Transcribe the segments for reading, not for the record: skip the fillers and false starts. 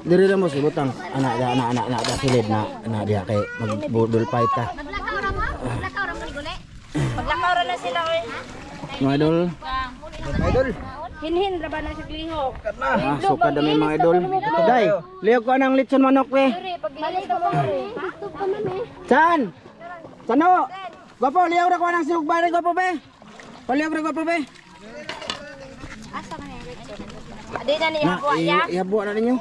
Diri lang mo si butang. Anak da silid na diha kay magbudol fight ta. Maglakaw ra na sila oy. Mga idol. Idol. Hinhin ra ba na sa glihok? Ah, suka dami mga idol. Day, liyog ko anang litson manok we. Chan. Sano? Gwapo, liyog ra ko anang silog bari gwapo be. Paliyog ra gwapo be. Asa man ni lechon? Adi na ni habo ya. Ihabo na ninyo.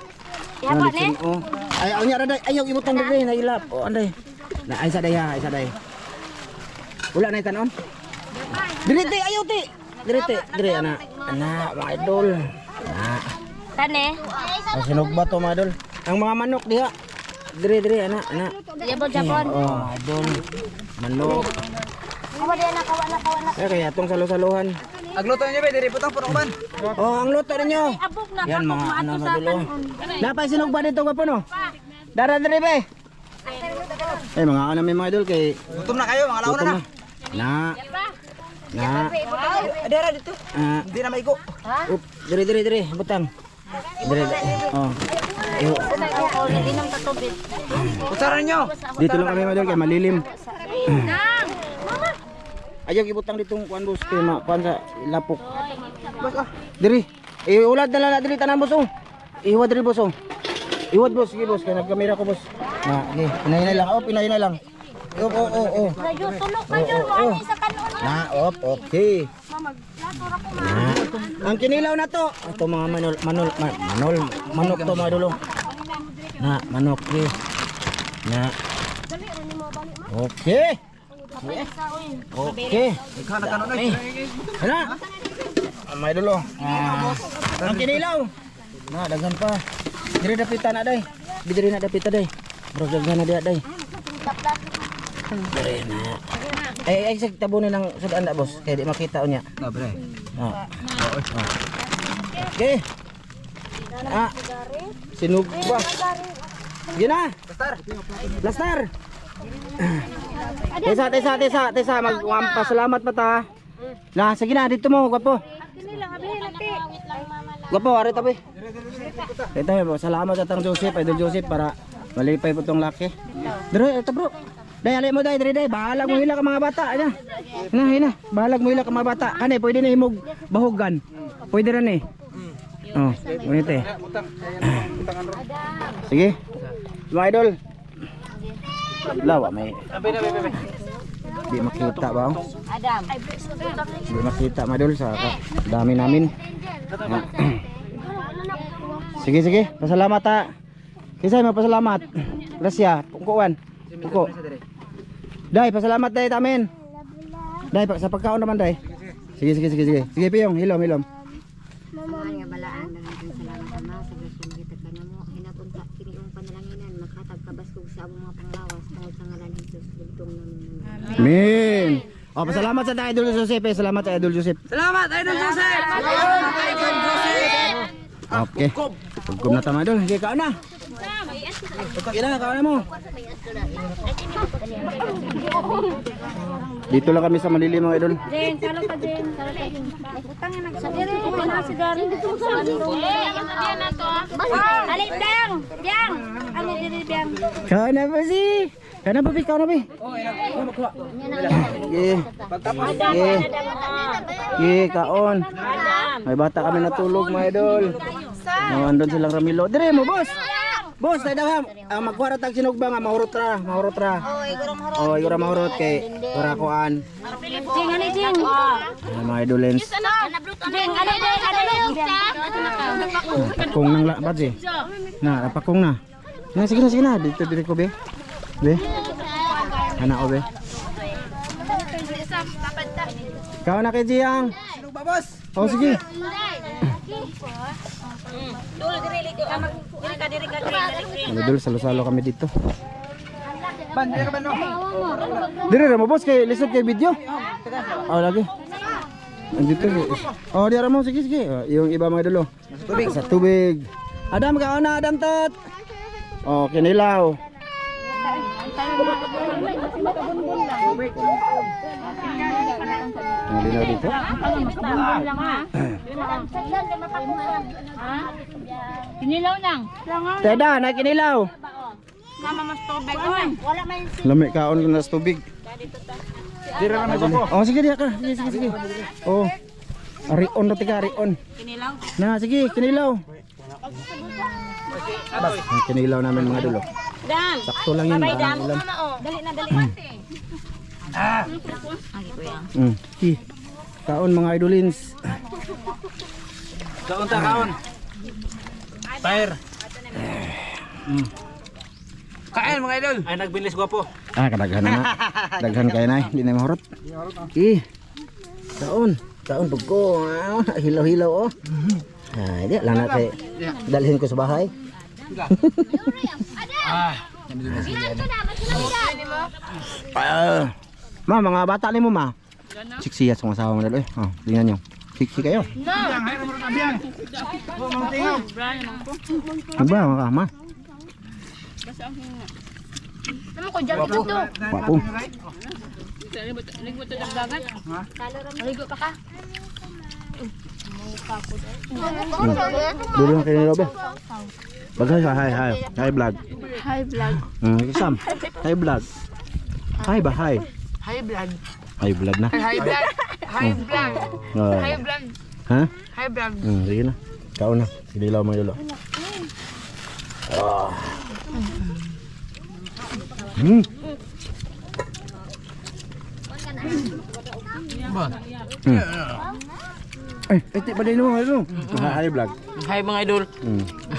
Ihabo ni. Oh. Ay, nya ra day. Ayaw ibutang diri na ilap. Oh, anday. Na ay sa day ha, ay sa day. Wala na itanon. Diri ti, ayaw ti. Diri anak. Anak, mga idol. Anak. Kane. Sinog ba to mga idol? Ang mga manok diha. Diri anak. Japon. Oh, mga idol. Manok. Kawa di na kawa na. Kaya itong salo-saluhan. Agluto niyo ba diri putang puno man. Oh, ang luto ninyo. Abok na Yan mga ano sa mga idol. Napay sinog ba dito gwapo no? Dara diri be. Eh mga ano may mga idol kay Gutom na kayo, mga launa na. Na. Adera dito. Di na maigo. Up, diri butang. Diri. Oh. Hindi nang tatubig. Utsaran niyo. Dito lang kami mga idol kay malilim. Nang. Ayaw ibutang ditong kuan boss kay kuan sa lapok. Diri. Ulad na lang diri tanan boss oh. Iwad diri boss oh. Iwad boss, sige boss kay nagkamera ko boss. Na, okay. Pinahinay lang. Oh, pinahinay lang. Oh. Medyo tulok man yun. Ano sa kanon. Na, okay. Ang kinilaw na to. Ito mga manok to mga dulo. Na, manok eh. Na. Okay. Okay. Ikaw na kanon Ay. Hala. May dulo. Ang kinilaw. Na, daghan pa. Diri dapita na day. Diri na dapita day. Bro, daghan na day. Diri na. Ay sig tabunin ng sudan na boss. Kaya di makita unya. Dobre. Okay. Sinog ba? Gina. Plaster. Tesa magpasalamat pa ta. Nah, sige na dito mo, gwapo. Gwapo, ari tabi. Ito, salamat sa tang Joseph, Idol Joseph para malipay po tong laki. Dere, ito bro. Day, alay mo day, bahalag mo hila ka mga bata. Hina, bahalag mo hila ka mga bata. Kani, pwede na himog bahugan. Pwede rin eh. Oh, ngunit eh. Sige. Mga idol. Lawa, may. Di makita ba? Adam. Di makita mga idol sa dami namin. Sige, pasalamat ha. Kisay mapasalamat. Grasya, pungkuan. Pungko. Day, pasalamat day tamin. Day, sa pagkaon naman day. Sige. Sige piyong, hilom. Mahal nga balaan daghang salamat Ama sa grasya kita kanamo hinapunta kini imong panalanginan makatag kabaskog sa among mga panglawas tungod sa ngalan ni Hesus dugtong namin. Amen. Oh, pasalamat sa Idol Joseph. Salamat sa Idol Joseph. Salamat Idol Joseph. Okay. Pagkum na tama idol, sige kaon na. Kaon na mo. Dito lang kami sa Malili mga idol. Jen, salo ka Jen. Utang na nagsadiri ko na sigari. Ali Biang. Ano diri Biang? Kaon na ba si? Kaon na ba? Kaon. May bata kami natulog mga idol. Andun silang Ramilo. Dire mo boss. Boss, tayo daw magkuha tag sinugba nga mahurot ra. Oh, igura mahurot kay para kuan. Jing, ano Jing? Mga idolens. Jing, ano Pakong nang labad eh. Na, pakong na. Na, sige na. Dito ko be. Anak ko be. Kau na kay Jiang. Sinugba boss. Oh, sige. Idol, salo-salo kami dito. Ban, diri ka ba no? Dire ra mo boss kay lisod kay video. Oh, lagi. Andito. Oh, dira mo sige. Oh, yung iba mga idol. Tubig. Sa tubig. Adam ka na, Adam tot. Oh, kinilaw. Malinaw dito. Kinilaw nang. Teda, na kinilaw. Mama mas tubig. Wala man Lami kaon ko na sa tubig. Dira ka na po. Oh, sige diya ka. Sige. Oh. Arion na tiga, arion. kinilaw. Na, sige, kinilaw. Ang kinilaw namin mga dulo. Dan. Sakto lang yun. Babay dam. Ulam. Dali na dali. Kaon mga idolins. Kaon ta kaon. Fire. Kain mga idol. Ay nagbilis gwapo. Ah, kadaghan na. Daghan kayo na, hindi na mahurot. Kaon. Kaon pagko. Hilaw-hilaw oh. Ay, di lang na kay dalhin ko sa bahay. Ma, mga bata ni mo ma. Siksiya sa mga asawa mo dalo eh. Oh, tingnan nyo. Siksi kayo. Ano ba mga ma? Naman ko dyan ito. Wapo. Ligo to dagdagan. Ligo pa ka. Dulu lang kayo ni Robin. Bagay ka, hi. Hi vlog. Hi vlog. Sam. Hi vlog. Hi ba, hi. Hi vlog. Hi vlog na. Hi vlog. Hi vlog. Hi vlog. Ha? Hi vlog. Sige na. Kaon na. Sinilaw mo yulo. Ay, iti ba din mo ano? Hi vlog. Hi mga idol.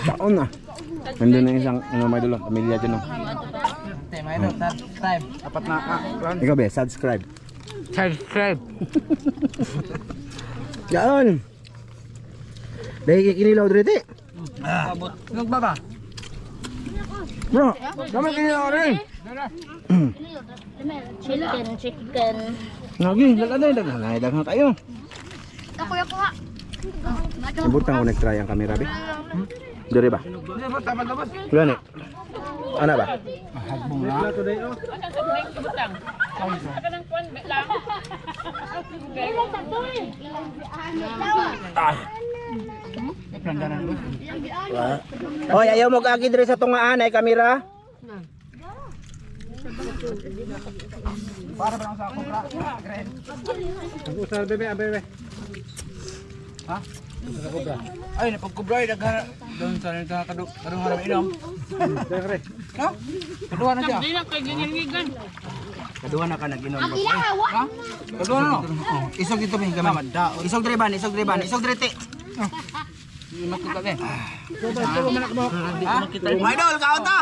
Kaon na. Nandun na isang mga idol, pamilya dyan. Tay mga idol, subscribe. Apat na ka. Ikaw be, subscribe. Subscribe. Kaon. Dahil kinilaw dito. Abot. Nagbaba. Bro, kami kinilaw rin. Chicken. Lagi, daghan tayo. Ako ha. Ibutan ko nag-try ang camera be. Dari ba? Wala ni. Ana ba? Hoy, ayaw mo kaagi diri sa tungaan ay kamera. Para ba sa akong usar bebe. Ha? Ay, napagkubra ay daghan doon sa kadung harap inom. Dere. No? Kadua na siya. Kaduha na ka nag-inom. Ha? Kadua na no. Isog dito mi gamay. Isog diri ban, isog diri ti. Makita ni. May idol kaon ta.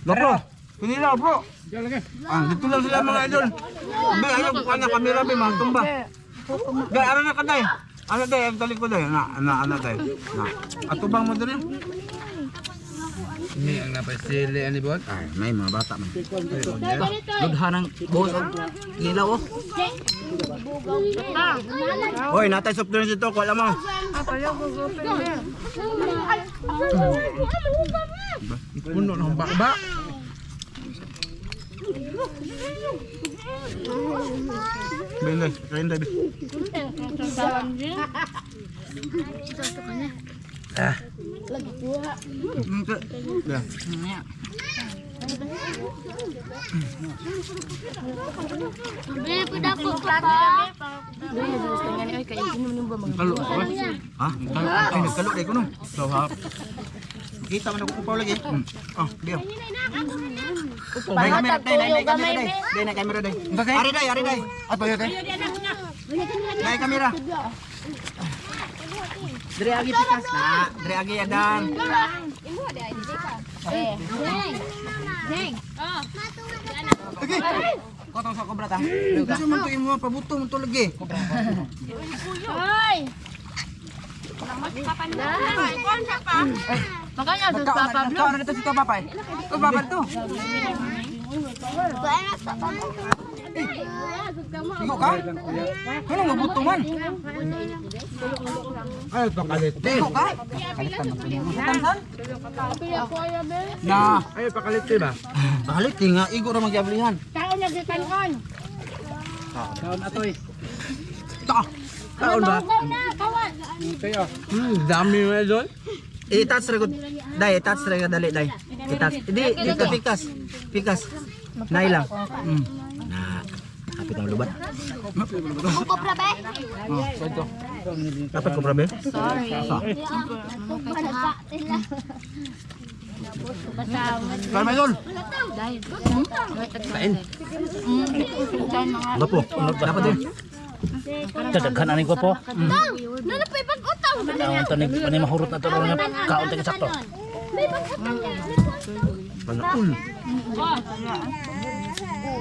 Bro, kinilaw bro. Dito lang sila mga idol. Be, ayaw ko na kamera be, magtumba. Be, ano na ka day? Ano day, ang talik ko day. Ano day. Atubang mo din. Ini ang napasili ani bot. Ay, may mga bata man. Dughan ng buhos og kinilaw oh. Hoy, natay soft drinks dito, wala mo. Puno ng bakba. Bende, kain day. Kalo ko. Ha? Ay, nagkalo day ko no. So, ha. Kita man ako upaw lagi. Oh, diyo. Day kamera day, day na kamera day. Ari day. Ato yo day. Day kamera. Dre agi pikas na, dre agi adan. Okay. Kotong sa kobra ta. Gusto man to imo pabuto mo to lagi. Hoy. Makanya sa papa bro. Kau na dito si Papa. Ko Papa to. Ikaw ka? Ano nga buto man? Ay, pakalit. Ikaw ka? Tansan? Na. Ay, pakalit ba? Pakalit nga, igo ra magyablihan. Tao nagkanon. Kaon atoy. Kaon ba? Kayo. Dami mo idol. I-touch ra gud. Day, touch ra gud dali day. I-touch. Di ka pikas. Pikas. Nay lang. Na. Kapit ang lubat. Kopra ba? Dapat ko prabe. Sorry. Kaon mo idol. Kain. Gapo. Dapat din. Kadaghan ani ko po. Nanapay pag-utang. Ang tanig ani mahurot na to nga kaon tag sakto. May pag-utang yan.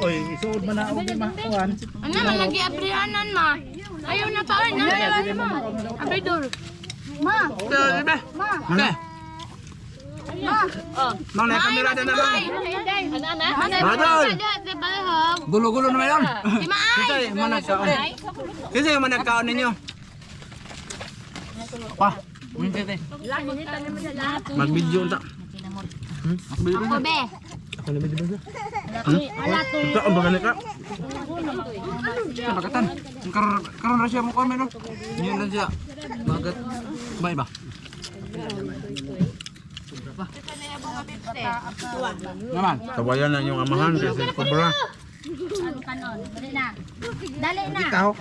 Oy, isuod man na og makuan. Ano man nag-iabrihanan ma? Ayaw na taon. Ayaw mo. Abridor. Ma. Ma. Mana? Ma. Mang na kamera na naman. Ano? Badol. Ano? Gulo-gulo naman yun. Si Maay. Kasi man nagkaon. Kasi man nagkaon ninyo. Pa. Minti. Mag-video unta. Ako be. Ako na medyo ba? Ito ang bagay ka. Bakatan. Karon ra siya mo kami no. Niyan lang siya. Bagat. Bay ba? Naman. Tawayan na yung amahan kasi kubra. Dali na. Ikaw.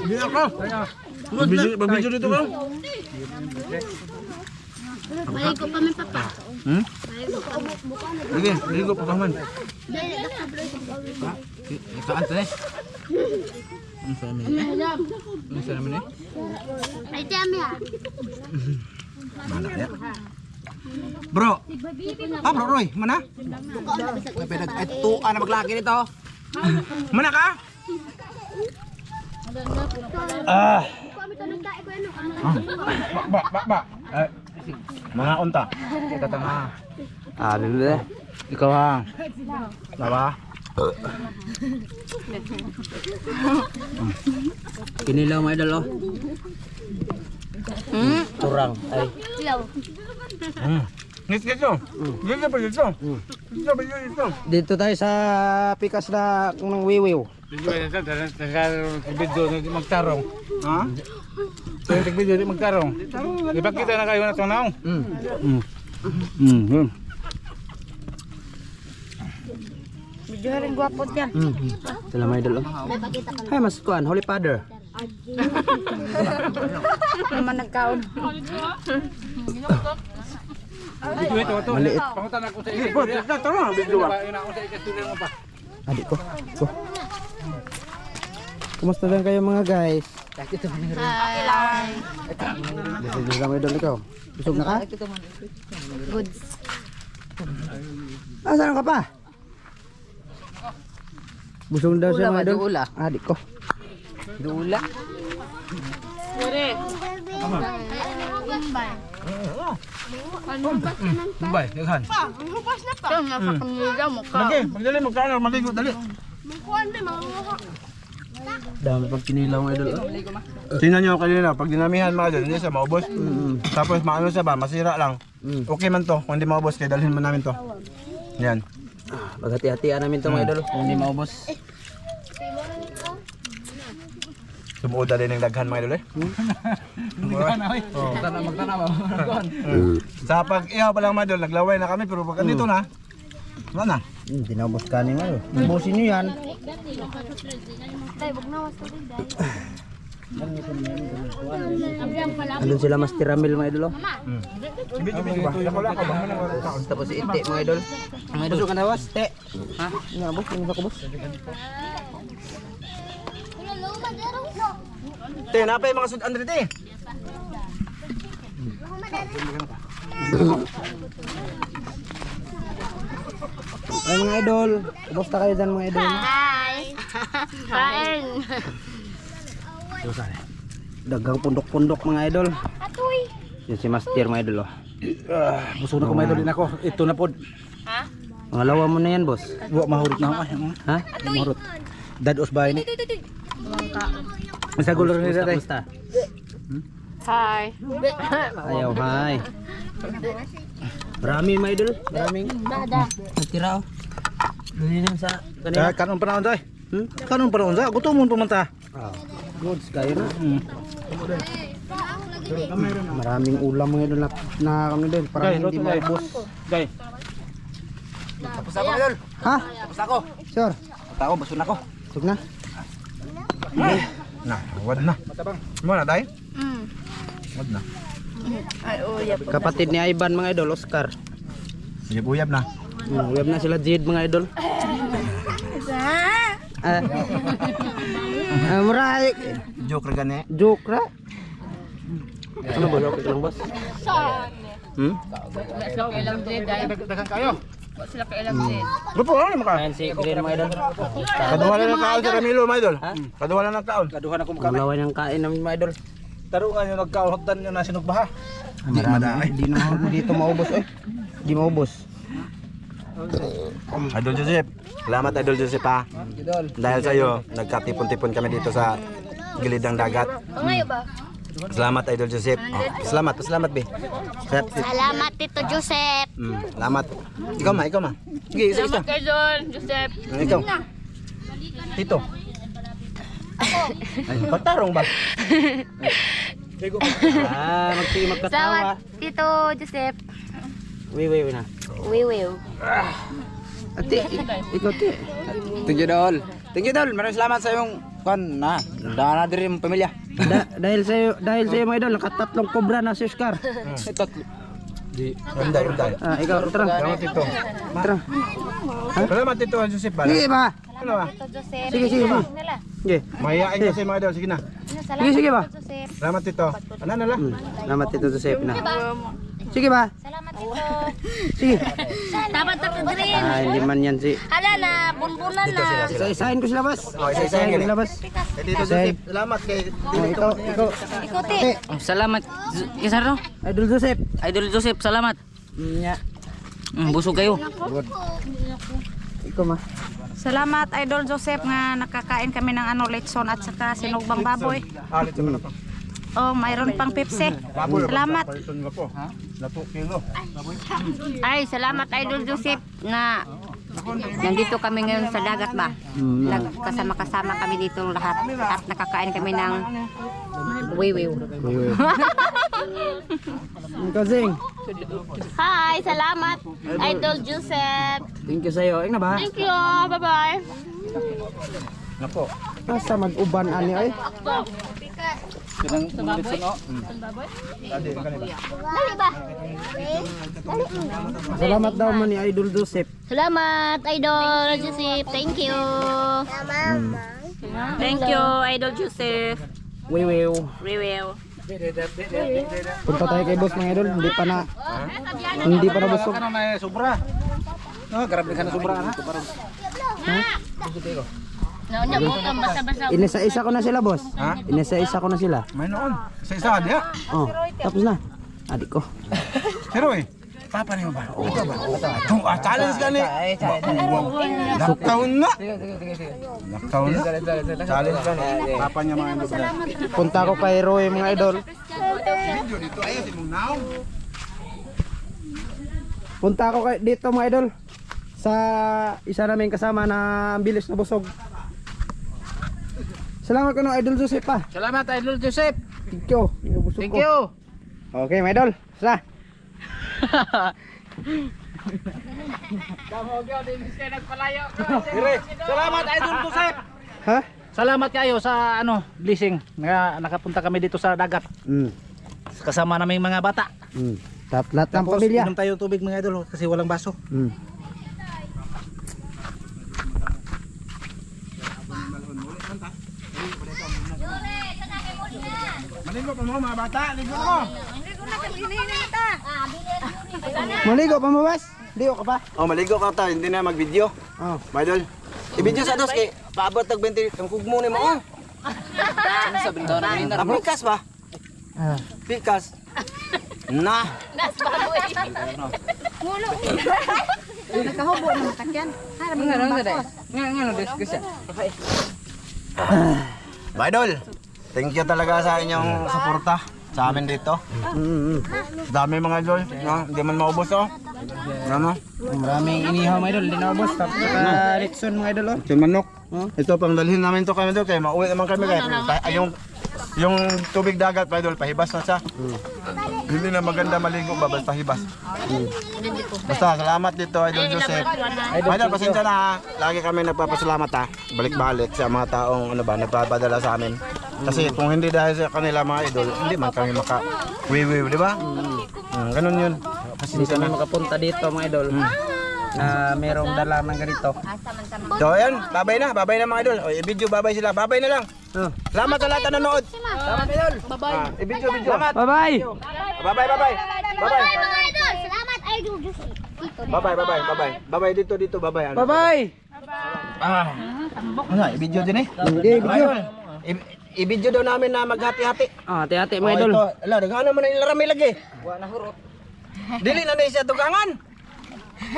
Hindi ako. Mag-video dito ka. Balik ko pa may papa. Sige, ligo pa man. Saan to eh? Ang sa amin. Ang sa amin eh? Ay, tiyami ha. Mana ya? Bro. Bro Roy, mana? Ito ana maglaki nito. Mana ka? Ba. Mga unta. Kita tengah. Dulu. Ikaw ha. Baba. Kinilaw mo idol oh. Turang ay. Dito. Dito pa dito. Dito. Dito tayo sa pikas na ng wiwiw. Dito video magtarong. Ha? So yung video di magtarong. Ipakita na kayo na ito na. Medyo rin guwapo yan. Sila may idol oh. Hay mas kuan, Holy Father. Naman nagkaon. Ito. Maliit. Pangutan ako sa iyo. Tara, video ba? Ina ako sa ikatuloy mo pa. Adik ko. Ko. Kumusta lang kayo mga guys? Hi. Hindi lang idol ikaw. Busog na ka? Goods. Saan ka pa? Busog daw siya mga idol. Adik ko. Dula. Bay, daghan. Ito, nasa kanila mo ka. Lagi, magdali magkano maligo dali. Dami pag kinilaw mga idol. Tingnan niyo kanina pag dinamihan mga idol, hindi siya maubos. Tapos maano siya ba, masira lang. Okay man to, kung hindi maubos kaya dalhin man namin to. Yan. Maghati-hatian namin to mga idol. Hindi maubos. Sumuod dali ng daghan mga idol eh. Sa pag ihaw pa lang mga idol, naglaway na kami pero pag dito na, wala na. Hindi na ubos kanin nga. Ubusin nyo yan. Andun sila mas tiramil mga idol. Tapos si Ite mga idol. Mga idol ka na was, Te. Ha? Nga boss, ano ba ko boss? Te, napay mga sud Andre te. Ay mga idol, kumusta kayo dyan mga idol? Hi. Kain. Dagang pundok-pundok mga idol. Atoy. Yan si Master mga idol. Busog na ko may idol din ako. Ito na pod. Ha? Mga lawa mo na yan boss. Wa mahurot na ako. Ha? Mahurot. Dados ba ini? Masa gulo rin dito. Kumusta? Hi. Ayaw, hi. Marami mga idol. Maraming. Dada. Nagtira oh. Ganyan sa Kaya kanon pa naon day. Kanon pa naon day. Gusto mo pumunta. Goods kayo na. Maraming ulam mga idol na kami din para Gay, hindi luto, gay. maubos. Gay. Tapos ako idol. Ha? Tapos ako. Sure. Tapos ako, basun ako. Sug na. Na, wad na. Matabang. Mo na day. Wad na. Kapatid ni Ivan mga idol, Oscar. Uyab na. Uyab na sila Jade mga idol. Mura Joke ra gani. joke ra. Ano ba joke lang boss? Dagan kayo. Sila kailang din. Grupo ano naman ka? Ayan si Glenn mga idol. Kaduwala ng kaon sa Ramilo mga idol. Kaduwala ng kaon. Kaduha na kumkami. Malaway ng kain namin mga idol. Tarungan yung nagkaunhagdan yung nasinugbaha. Hindi Marami. Hindi naman dito maubos eh. Hindi maubos. Idol Joseph. Salamat Idol Joseph ha. Dahil sa iyo, nagkatipon-tipon kami dito sa gilid ng dagat. Ngayon ba? Salamat Idol Joseph. Salamat be. Chef. Salamat Tito Joseph. Salamat. Ikaw ma. Sige, isa. Salamat kay Don Joseph. Ikaw. Tito. Ay, pagtarong ba? Magkatawa. Salamat Tito Joseph. Wiwi na. Wiwiw. Ate, ikaw te. Thank you Dol. Maraming salamat sa iyong daan na diri ang pamilya. Dahil sa iyo mga idol, nakatatlong kobra na si Oscar. Di, unday. Ikaw, tara. Salamat Tito. Tara. Salamat Tito Joseph ba? Sige ba? Ano ba? Tito Joseph. Sige ba? Sige. Mahihain kasi mga idol. Sige na. Sige ba? Joseph. Salamat Tito. Ano na lang? Salamat Tito Joseph na. Sige ba? Salamat Tito. Sige. Dapat Green. Hindi man yan si. Hala na, bunbunan na. Isa-isahin ko sila bas. Isa-isahin ko sila bas. Kay Tito Joseph. Salamat kay Ikaw. Ikuti. Salamat, Kisarno. Idol Joseph. Idol Joseph, salamat. Nya. Busog kayo. Ikaw ma. Salamat Idol Joseph nga nakakain kami ng lechon at saka sinugbang baboy. Alit naman ako. Oh, mayroon pang Pepsi. Salamat. Lato kilo. Ay, salamat Idol Joseph na nandito kami ngayon sa dagat ba? Kasama-kasama kami dito lahat at nakakain kami ng wiwiw. Ikaw Zing. Hi, salamat Idol Joseph. Thank you sa'yo. Ing na ba? Thank you. Bye-bye. Nako. Asa mag-uban ani ay? Dali ba? Salamat daw man ni Idol Joseph. Salamat Idol Joseph. Thank you. Thank you Idol Joseph. Wiwiw. Review. Punta tayo kay boss mga idol. Hindi pa nabusog. Ano na sobra? No, grabe ka na sobra na. Nauna po kang basa-basa. Inisa-isa ko na sila boss. Ha? Inisa-isa ko na sila. May noon. Isa dia. Oh, tapos na. Adik ko. Pero papa ni mo ba? Ikaw ba? Challenge ka ni. Lockdown na. Lockdown na. Challenge ka ni. Papa niya mga ando ba? Punta ko kay Roy mga idol. Video dito ayo si mong now. Punta ko kay dito mga idol. Sa isa namin kasama na ang bilis na busog. Salamat ko no Idol Joseph pa. Salamat Idol Joseph. Thank you. Busog Thank ko. you. Okay mga idol. Sa. Salamat Idol Joseph. Ha? Salamat kayo sa blessing nga nakapunta kami dito sa dagat. Kasama naming mga bata. Lahat ng pamilya. Inom tayo tubig mga idol kasi walang baso. Maligo pa mo mga bata, ligo mo. Maligo pa mo bas? Ligo ka pa? Oh, maligo ka ta, hindi na mag-video. Oh. My idol. I-video sa dos kay paabot tag 20 ang kugmo ni mo. Ano sa bintana? Pikas ba? Pikas. Na. Nakahubo na matakyan. My idol. Thank you talaga sa inyong suporta. sa amin dito. Dami mga idol, no? Hindi man maubos oh. Ano? Maraming inihaw mga idol, hindi naubos. Tapos litson mga idol. Yung manok. Ito pang dalhin namin to kami doon kaya mauwi naman kami kaya yung tubig dagat pa idol pahibas na siya. Hindi na maganda maligo ba basta hibas. Basta salamat dito Idol Joseph. Idol pasensya na ha. Lagi kami nagpapasalamat ha. Balik-balik sa mga taong ano ba nagpapadala sa amin. Kasi kung hindi dahil sa kanila mga idol, hindi man kami maka-wiwiw, di ba? Ganun yun. Hindi kami makapunta dito mga idol. Na merong dala ng ganito. So ayan, babay na mga idol. O i-video babay sila, babay na lang. Salamat sa lahat na nanood. Salamat idol. Babay. I-video. Salamat. Bye-bye! Babay. Bye mga idol. Salamat Idol Joseph. Babay. Babay dito, babay. Bye-bye! Ano, i-video din eh? Hindi, i-video. I-video daw namin na maghati-hati. Hati-hati mga idol. Ito, ala, daghan naman ang ilarami lagi. Wala hurot. Dili na siya dugangan.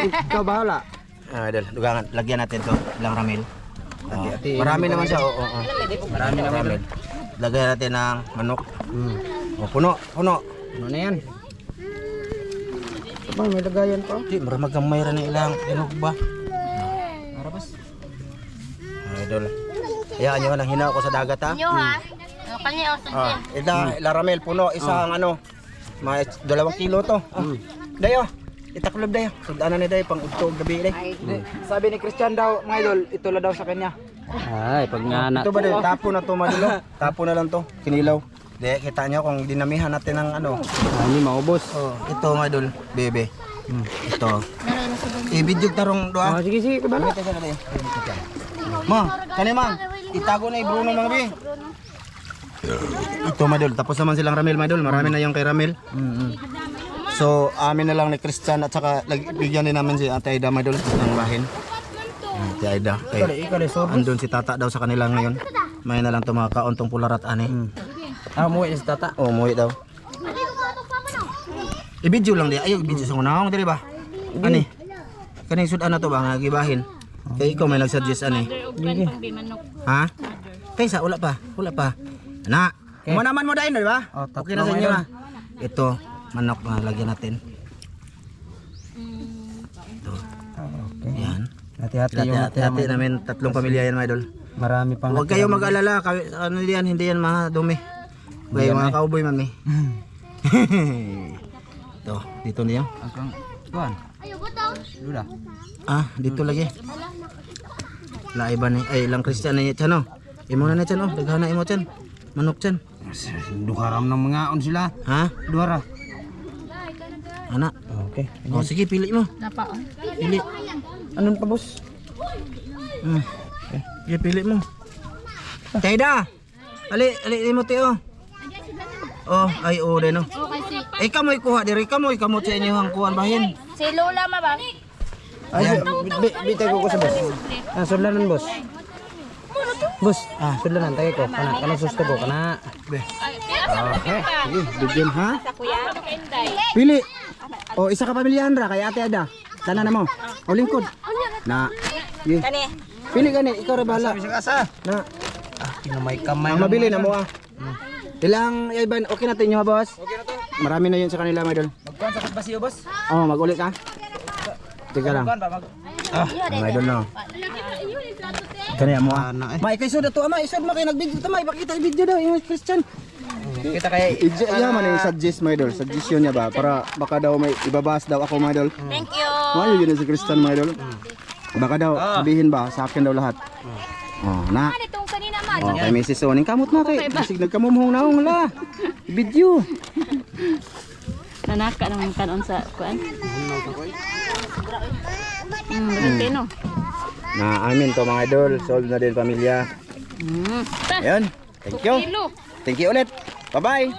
Ikaw bahala. Idol, dugangan. Lagyan natin to, ilang ramil. Marami naman siya, oo. Marami naman. Lagyan natin ng manok. Puno. Ano na yan? Bang, may lagayan pa. Di, maramag mayroon ng ilang inog ba? Marabas. Idol. Hayaan nyo lang, hinaw ko sa dagat ha. Nyo ha. Kanya o sa Ilaramel, puno, isang ano, mga 2 kilo to. Dayo, itaklob dayo. Sudaanan ni dayo, pang utog gabi dayo. Sabi ni Christian daw, mga idol, ito la daw sa kanya. Ay, pag nga na. Ito ba dayo, tapo na to madilo. Tapo na lang to, kinilaw. Di, kita nyo kung dinamihan natin ng ano. Hindi maubos. Ito mga idol, bebe. Ito. I-video tarong doa. Sige, kabalo. Ma, kanima, itago na i-Bruno mga bi. Ito madol, tapos naman silang Ramel madol, marami na yung kay Ramel. So, amin na lang ni Christian at saka bigyan din namin si Ate Aida madol ng bahin. Ate Aida, andun si Tata daw sa kanila ngayon. May na lang ito mga kauntong pularat ani. Umuwi na si Tata. Oo, umuwi daw. I-video lang di, ayaw i-video sa unahong, di ba? Ani? Kaning sudan na to ba, nga gibahin? Kaya ikaw may nag-suggest ani. Ha? Kaysa, wala pa. Na, kumanaman mo dahil, di ba? Okay na sa inyo na. Ito, manok na lagyan natin. Ito. Yan. Hati-hati namin, 3 pamilya yan, mga idol. Marami pang. Huwag kayong mag-alala, ano yan, hindi yan madumi. Huwag kayong mga cowboy, mami. Ito, dito niya. Tuan. Duda. Dito lagi. Laiba ni, ay ilang Christian na yan, no? Imo na yan, no? Daghana imo yan. Manok yan. Dukaram ng mga on sila. Ha? Duara. Anak. Okay. Sige, pili mo. Pili. Anong pa boss? Sige, pili mo. Taida! Ali mo tiyo. Ay, din, no? Ikaw mo ikuha, diri ka mo sa inyo ang kuhan bahin. Si Lola ma ba? Ay, bitay ko sa boss. Sudlanan boss. Boss, sudlanan tayo ko. Kanang susto ko, kana. Okay, sige, bigyan ha? Pili. Isa ka pamilyahan ra kay Ate Ada. Sana na mo. Lingkod. Na. Kani. Pili gani, ikaw ra bahala. Na. May kamay. Ang mabili na mo Ilang iban, okay natin nyo ha boss? Okay na to. Marami na yun sa kanila mga idol. Magkuhan sa pagbasiyo boss? Mag-uli ka? Teka lang. Mga idol na. Kanya mo Maikay to ama, isod mo kayo nag-video to ipakita i-video daw yung Christian. Kita kaya man yung suggest mga idol, suggestion niya ba para baka daw may ibabas daw ako mga idol. Thank you. Mayo yun si Christian mga idol. Baka daw sabihin ba sa akin daw lahat. Na. Itong kanina ma. Kay Mrs. Oning kamot na kay. Bisig nagkamumhong naong la. Video. Nanaka naman kanon sa kuan. Filipino. Na amin to mga idol, solve na din pamilya. Ayun. Thank you. Thank you ulit. Bye-bye.